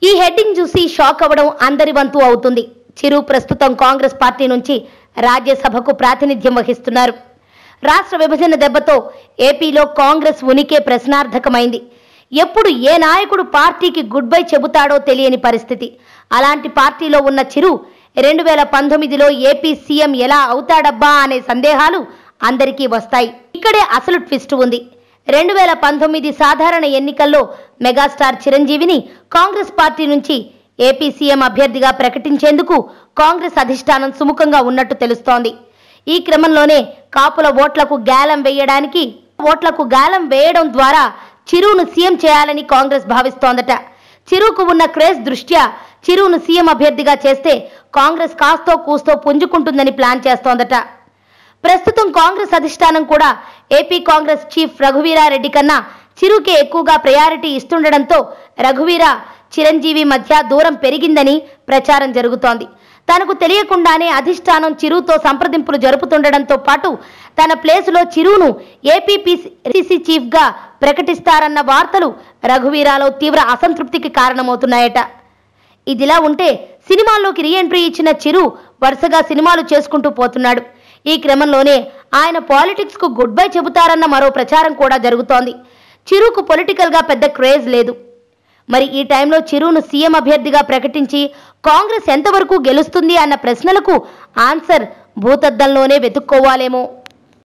ఈ హెడ్డింగ్ చూసి షాక్ అవ్వడం అందరి వంతు అవుతుంది. చిరు ప్రస్తుతం కాంగ్రెస్ పార్టీ నుంచి రాజ్యసభకు ప్రాతినిధ్యం వహిస్తున్నారు. రాష్ట్ర విభజన దెబ్బతో ఏపీలో కాంగ్రెస్ ఉనికే ప్రశ్నార్థకమైంది. ఎప్పుడు ఏ నాయకుడు పార్టీకి గుడ్ బై చెబుతాడో తెలియని పరిస్థితి. అలాంటి పార్టీలో ఉన్న చిరు 2019లో ఏపీ సీఎం ఎలా అవుతాడబ్బా అనే సందేహాలు అందరికీ వస్తాయి. ఇక్కడే అసలు ట్విస్ట్ ఉంది. 2019 సాధారణ ఎన్నికల్లో మెగాస్టార్ చిరంజీవిని కాంగ్రెస్ పార్టీ నుంచి ఏపీ సీఎం అభ్యర్థిగా ప్రకటించేందుకు కాంగ్రెస్ అధిష్టానం సుముఖంగా ఉన్నట్టు తెలుస్తోంది. ఈ క్రమంలోనే కాపుల ఓట్లకు గాలం వేయడం ద్వారా చిరును సీఎం చేయాలని కాంగ్రెస్ భావిస్తోందట. చిరుకు ఉన్న క్రేజ్ దృష్ట్యా చిరును సీఎం అభ్యర్థిగా చేస్తే కాంగ్రెస్ కాస్తో కూస్తో పుంజుకుంటుందని ప్లాన్ చేస్తోందట. ప్రస్తుతం కాంగ్రెస్ అధిష్టానం కూడా ఏపీ కాంగ్రెస్ చీఫ్ రఘువీరారెడ్డి కన్నా చిరుకే ఎక్కువగా ప్రయారిటీ ఇస్తుండడంతో రఘువీర చిరంజీవి మధ్య దూరం పెరిగిందని ప్రచారం జరుగుతోంది. తనకు తెలియకుండానే అధిష్టానం చిరుతో సంప్రదింపులు జరుపుతుండడంతో పాటు తన ప్లేసులో చిరును ఏపీసీసీ చీఫ్గా ప్రకటిస్తారన్న వార్తలు రఘువీరాలో తీవ్ర అసంతృప్తికి కారణమవుతున్నాయట. ఇదిలా ఉంటే సినిమాల్లోకి రీఎంట్రీ ఇచ్చిన చిరు వరుసగా సినిమాలు చేసుకుంటూ పోతున్నాడు. ఈ క్రమంలోనే ఆయన పాలిటిక్స్కు గుడ్ బై చెబుతారన్న మరో ప్రచారం కూడా జరుగుతోంది. చిరుకు పొలిటికల్గా పెద్ద క్రేజ్ లేదు. మరి ఈ టైంలో చిరును సీఎం అభ్యర్థిగా ప్రకటించి కాంగ్రెస్ ఎంతవరకు గెలుస్తుంది అన్న ప్రశ్నలకు ఆన్సర్ భూతద్దంలోనే వెతుక్కోవాలేమో.